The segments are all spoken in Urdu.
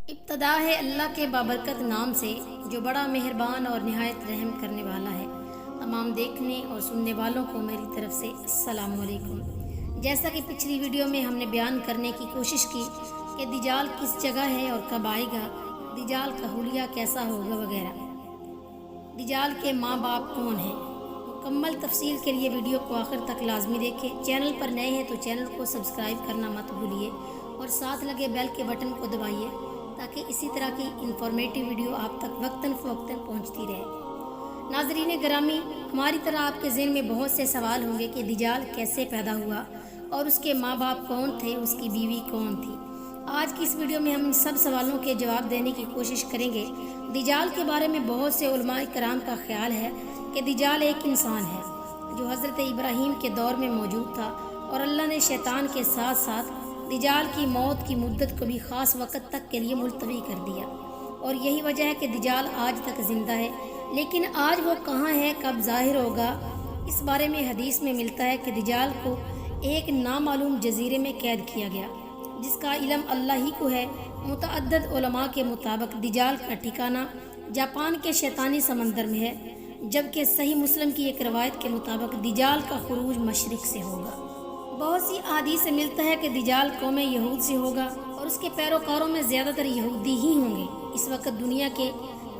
ابتدا ہے اللہ کے بابرکت نام سے جو بڑا مہربان اور نہایت رحم کرنے والا ہے۔ تمام دیکھنے اور سننے والوں کو میری طرف سے السلام علیکم۔ جیسا کہ پچھلی ویڈیو میں ہم نے بیان کرنے کی کوشش کی کہ دجال کس جگہ ہے اور کب آئے گا، دجال کا حلیہ کیسا ہوگا وغیرہ، دجال کے ماں باپ کون ہیں، مکمل تفصیل کے لیے ویڈیو کو آخر تک لازمی دیکھیں۔ چینل پر نئے ہیں تو چینل کو سبسکرائب کرنا مت بھولیے اور ساتھ لگے بیل کے بٹن کو دبائیے تاکہ اسی طرح کی انفارمیٹیو ویڈیو آپ تک وقتاً فوقتاً پہنچتی رہے۔ ناظرین گرامی، ہماری طرح آپ کے ذہن میں بہت سے سوال ہوں گے کہ دجال کیسے پیدا ہوا اور اس کے ماں باپ کون تھے، اس کی بیوی کون تھی۔ آج کی اس ویڈیو میں ہم ان سب سوالوں کے جواب دینے کی کوشش کریں گے۔ دجال کے بارے میں بہت سے علماء کرام کا خیال ہے کہ دجال ایک انسان ہے جو حضرت ابراہیم کے دور میں موجود تھا، اور اللہ نے شیطان کے ساتھ ساتھ دجال کی موت کی مدت کو بھی خاص وقت تک کے لیے ملتوی کر دیا، اور یہی وجہ ہے کہ دجال آج تک زندہ ہے۔ لیکن آج وہ کہاں ہے، کب ظاہر ہوگا، اس بارے میں حدیث میں ملتا ہے کہ دجال کو ایک نامعلوم جزیرے میں قید کیا گیا، جس کا علم اللہ ہی کو ہے۔ متعدد علماء کے مطابق دجال کا ٹھکانہ جاپان کے شیطانی سمندر میں ہے، جبکہ صحیح مسلم کی ایک روایت کے مطابق دجال کا خروج مشرق سے ہوگا۔ بہت سی احادیث سے ملتا ہے کہ دجال قوم یہود سے ہوگا اور اس کے پیروکاروں میں زیادہ تر یہودی ہی ہوں گے۔ اس وقت دنیا کے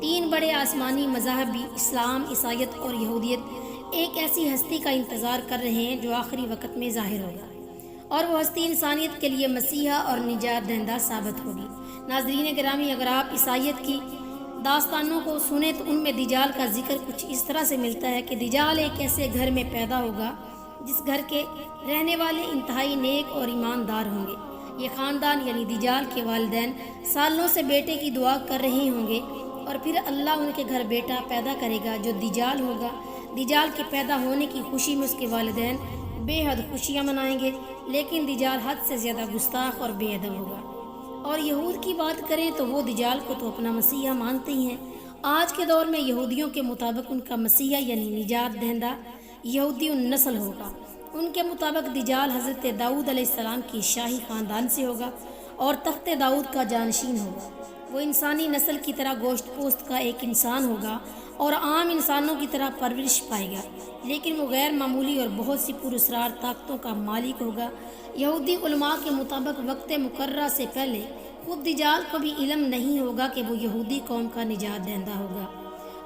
3 بڑے آسمانی مذاہب بھی اسلام، عیسائیت اور یہودیت ایک ایسی ہستی کا انتظار کر رہے ہیں جو آخری وقت میں ظاہر ہوگا، اور وہ ہستی انسانیت کے لیے مسیحا اور نجات دہندہ ثابت ہوگی۔ ناظرین گرامی، اگر آپ عیسائیت کی داستانوں کو سنیں تو ان میں دجال کا ذکر کچھ اس طرح سے ملتا ہے کہ دجال ایک ایسے گھر میں پیدا ہوگا جس گھر کے رہنے والے انتہائی نیک اور ایماندار ہوں گے۔ یہ خاندان یعنی دجال کے والدین سالوں سے بیٹے کی دعا کر رہے ہوں گے، اور پھر اللہ ان کے گھر بیٹا پیدا کرے گا جو دجال ہوگا۔ دجال کے پیدا ہونے کی خوشی میں اس کے والدین بے حد خوشیاں منائیں گے، لیکن دجال حد سے زیادہ گستاخ اور بے ادب ہوگا۔ اور یہود کی بات کریں تو وہ دجال کو تو اپنا مسیحا مانتے ہی ہیں۔ آج کے دور میں یہودیوں کے مطابق ان کا مسیحا یعنی نجات دہندہ یہودی النسل ہوگا۔ ان کے مطابق دجال حضرت داؤد علیہ السلام کی شاہی خاندان سے ہوگا اور تخت داؤد کا جانشین ہوگا۔ وہ انسانی نسل کی طرح گوشت پوست کا ایک انسان ہوگا اور عام انسانوں کی طرح پرورش پائے گا، لیکن وہ غیر معمولی اور بہت سی پراسرار طاقتوں کا مالک ہوگا۔ یہودی علماء کے مطابق وقت مقررہ سے پہلے خود دجال کو بھی علم نہیں ہوگا کہ وہ یہودی قوم کا نجات دہندہ ہوگا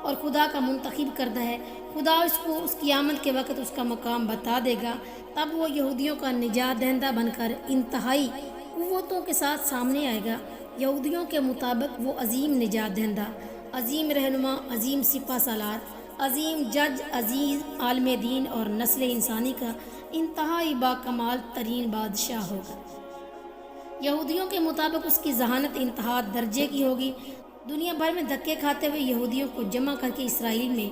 اور خدا کا منتخب کردہ ہے۔ خدا اس کو اس کی آمد کے وقت اس کا مقام بتا دے گا، تب وہ یہودیوں کا نجات دہندہ بن کر انتہائی قوتوں کے ساتھ سامنے آئے گا۔ یہودیوں کے مطابق وہ عظیم نجات دہندہ، عظیم رہنما، عظیم سپہ سالار، عظیم جج، عزیز عالم دین اور نسل انسانی کا انتہائی باکمال ترین بادشاہ ہوگا۔ یہودیوں کے مطابق اس کی ذہانت انتہا درجے کی ہوگی۔ دنیا بھر میں دھکے کھاتے ہوئے یہودیوں کو جمع کر کے اسرائیل میں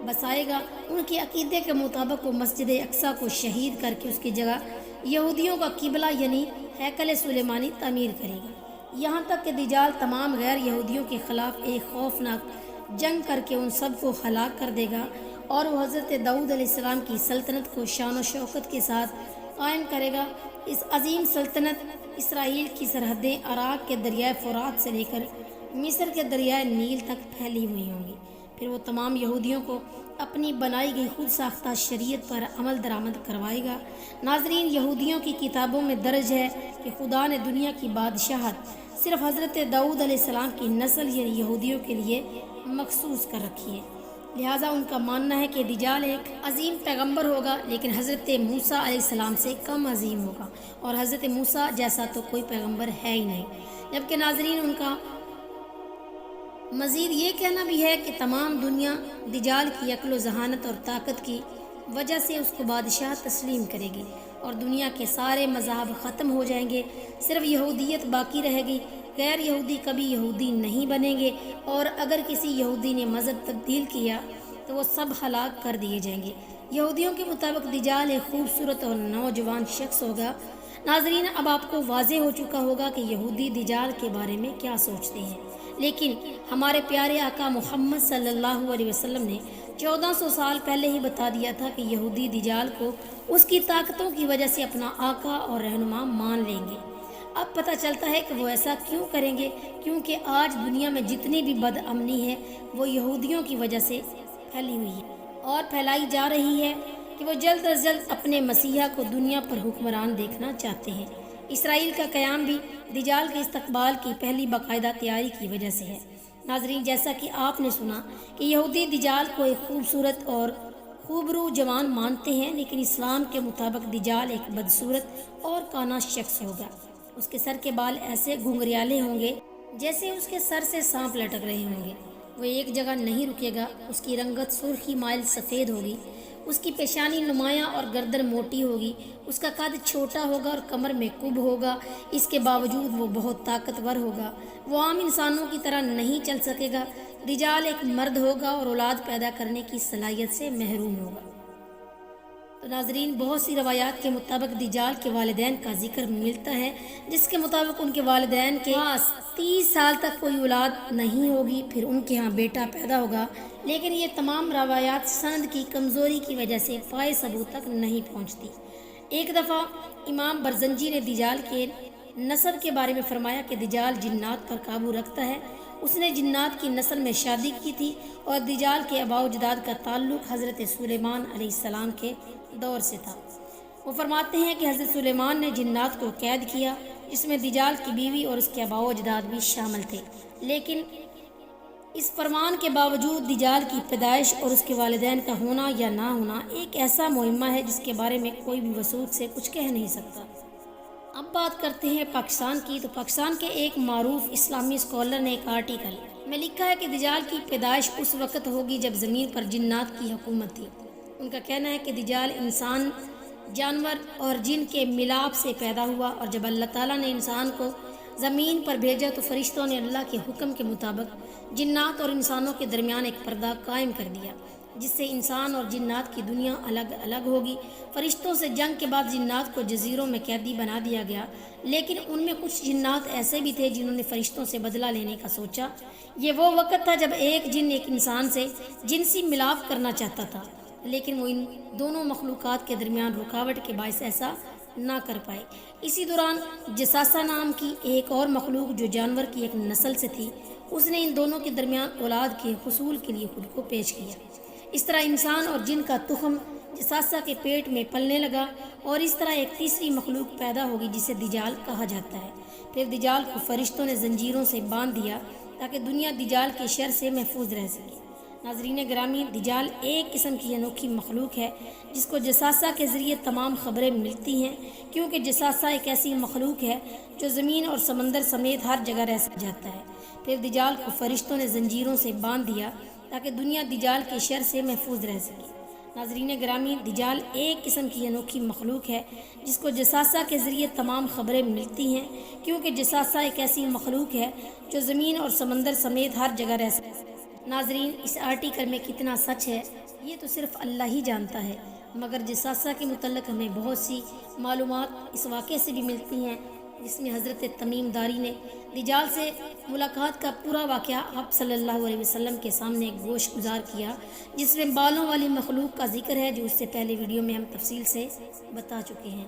بسائے گا۔ ان کے عقیدے کے مطابق وہ مسجد اقصی کو شہید کر کے اس کی جگہ یہودیوں کا قبلہ یعنی ہیکل سلیمانی تعمیر کرے گا۔ یہاں تک کہ دجال تمام غیر یہودیوں کے خلاف ایک خوفناک جنگ کر کے ان سب کو ہلاک کر دے گا، اور وہ حضرت داؤد علیہ السلام کی سلطنت کو شان و شوکت کے ساتھ قائم کرے گا۔ اس عظیم سلطنت اسرائیل کی سرحدیں عراق کے دریائے فرات سے لے کر مصر کے دریائے نیل تک پھیلی ہوئی ہوں گی۔ پھر وہ تمام یہودیوں کو اپنی بنائی گئی خود ساختہ شریعت پر عمل درآمد کروائے گا۔ ناظرین، یہودیوں کی کتابوں میں درج ہے کہ خدا نے دنیا کی بادشاہت صرف حضرت داؤد علیہ السلام کی نسل یعنی یہودیوں کے لیے مخصوص کر رکھی ہے، لہٰذا ان کا ماننا ہے کہ دجال ایک عظیم پیغمبر ہوگا، لیکن حضرت موسیٰ علیہ السلام سے کم عظیم ہوگا، اور حضرت موسیٰ جیسا تو کوئی پیغمبر ہے ہی نہیں۔ جبکہ ناظرین، ان کا مزید یہ کہنا بھی ہے کہ تمام دنیا دجال کی عقل و ذہانت اور طاقت کی وجہ سے اس کو بادشاہ تسلیم کرے گی، اور دنیا کے سارے مذاہب ختم ہو جائیں گے، صرف یہودیت باقی رہے گی۔ غیر یہودی کبھی یہودی نہیں بنیں گے، اور اگر کسی یہودی نے مذہب تبدیل کیا تو وہ سب ہلاک کر دیے جائیں گے۔ یہودیوں کے مطابق دجال ایک خوبصورت اور نوجوان شخص ہوگا۔ ناظرین، اب آپ کو واضح ہو چکا ہوگا کہ یہودی دجال کے بارے میں کیا سوچتے ہیں، لیکن ہمارے پیارے آقا محمد صلی اللہ علیہ وسلم نے 1400 سال پہلے ہی بتا دیا تھا کہ یہودی دجال کو اس کی طاقتوں کی وجہ سے اپنا آقا اور رہنما مان لیں گے۔ اب پتہ چلتا ہے کہ وہ ایسا کیوں کریں گے، کیونکہ آج دنیا میں جتنی بھی بد امنی ہے وہ یہودیوں کی وجہ سے پھیلی ہوئی ہے اور پھیلائی جا رہی ہے کہ وہ جلد از جلد اپنے مسیحا کو دنیا پر حکمران دیکھنا چاہتے ہیں۔ اسرائیل کا قیام بھی دجال کے استقبال کی پہلی باقاعدہ تیاری کی وجہ سے ہے۔ ناظرین، جیسا کہ آپ نے سنا کہ یہودی دجال کو ایک خوبصورت اور خوبرو جوان مانتے ہیں، لیکن اسلام کے مطابق دجال ایک بدصورت اور کانا شخص ہوگا۔ اس کے سر کے بال ایسے گھنگریالے ہوں گے جیسے اس کے سر سے سانپ لٹک رہے ہوں گے۔ وہ ایک جگہ نہیں رکے گا، اس کی رنگت سرخی مائل سفید ہوگی، اس کی پیشانی نمایاں اور گردن موٹی ہوگی، اس کا قد چھوٹا ہوگا اور کمر میں کب ہوگا۔ اس کے باوجود وہ بہت طاقتور ہوگا، وہ عام انسانوں کی طرح نہیں چل سکے گا۔ دجال ایک مرد ہوگا اور اولاد پیدا کرنے کی صلاحیت سے محروم ہوگا۔ تو ناظرین، بہت سی روایات کے مطابق دجال کے والدین کا ذکر ملتا ہے، جس کے مطابق ان کے والدین کے پاس 30 سال تک کوئی اولاد نہیں ہوگی، پھر ان کے ہاں بیٹا پیدا ہوگا، لیکن یہ تمام روایات سند کی کمزوری کی وجہ سے پائے ثبوت تک نہیں پہنچتی۔ ایک دفعہ امام برزنجی نے دجال کے نسب کے بارے میں فرمایا کہ دجال جنات پر قابو رکھتا ہے۔ اس نے جنات کی نسل میں شادی کی تھی اور دجال کے آباء و اجداد کا تعلق حضرت سلیمان علیہ السلام کے دور سے تھا۔ وہ فرماتے ہیں کہ حضرت سلیمان نے جنات کو قید کیا، جس میں دجال کی بیوی اور اس کے آباء و اجداد بھی شامل تھے، لیکن اس فرمان کے باوجود دجال کی پیدائش اور اس کے والدین کا ہونا یا نہ ہونا ایک ایسا معمہ ہے جس کے بارے میں کوئی بھی وثوق سے کچھ کہہ نہیں سکتا۔ اب بات کرتے ہیں پاکستان کی۔ تو پاکستان کے ایک معروف اسلامی اسکالر نے ایک آرٹیکل میں لکھا ہے کہ دجال کی پیدائش اس وقت ہوگی جب زمین پر جنات کی حکومت تھی۔ ان کا کہنا ہے کہ دجال انسان، جانور اور جن کے ملاپ سے پیدا ہوا، اور جب اللہ تعالیٰ نے انسان کو زمین پر بھیجا تو فرشتوں نے اللہ کے حکم کے مطابق جنات اور انسانوں کے درمیان ایک پردہ قائم کر دیا، جس سے انسان اور جنات کی دنیا الگ الگ ہوگی۔ فرشتوں سے جنگ کے بعد جنات کو جزیروں میں قیدی بنا دیا گیا، لیکن ان میں کچھ جنات ایسے بھی تھے جنہوں نے فرشتوں سے بدلہ لینے کا سوچا۔ یہ وہ وقت تھا جب ایک جن ایک انسان سے جنسی ملاپ کرنا چاہتا تھا، لیکن وہ ان دونوں مخلوقات کے درمیان رکاوٹ کے باعث ایسا نہ کر پائے۔ اسی دوران جساسہ نام کی ایک اور مخلوق جو جانور کی ایک نسل سے تھی، اس نے ان دونوں کے درمیان اولاد کے حصول کے لیے خود کو پیش کیا۔ اس طرح انسان اور جن کا تخم جساسہ کے پیٹ میں پلنے لگا، اور اس طرح ایک تیسری مخلوق پیدا ہوگی جسے دجال کہا جاتا ہے۔ پھر دجال کو فرشتوں نے زنجیروں سے باندھ دیا تاکہ دنیا دجال کے شر سے محفوظ رہ سکے۔ ناظرین گرامی، دجال ایک قسم کی انوکھی مخلوق ہے جس کو جساسہ کے ذریعے تمام خبریں ملتی ہیں، کیونکہ جساسہ ایک ایسی مخلوق ہے جو زمین اور سمندر سمیت ہر جگہ رہ جاتا ہے۔ پھر دجال کو فرشتوں نے زنجیروں سے باندھ دیا تاکہ دنیا دجال کے شر سے محفوظ رہ سکے۔ ناظرین گرامی، دجال ایک قسم کی انوکھی مخلوق ہے جس کو جساسہ کے ذریعے تمام خبریں ملتی ہیں، کیونکہ جساسہ ایک ایسی مخلوق ہے جو زمین اور سمندر سمیت ہر جگہ رہ سکتی ہے۔ ناظرین، اس آرٹیکل میں کتنا سچ ہے یہ تو صرف اللہ ہی جانتا ہے، مگر جساسہ کے متعلق ہمیں بہت سی معلومات اس واقعے سے بھی ملتی ہیں، جس میں حضرت تمیم داری نے دجال سے ملاقات کا پورا واقعہ آپ صلی اللہ علیہ وسلم کے سامنے گوش گزار کیا، جس میں بالوں والی مخلوق کا ذکر ہے، جو اس سے پہلے ویڈیو میں ہم تفصیل سے بتا چکے ہیں۔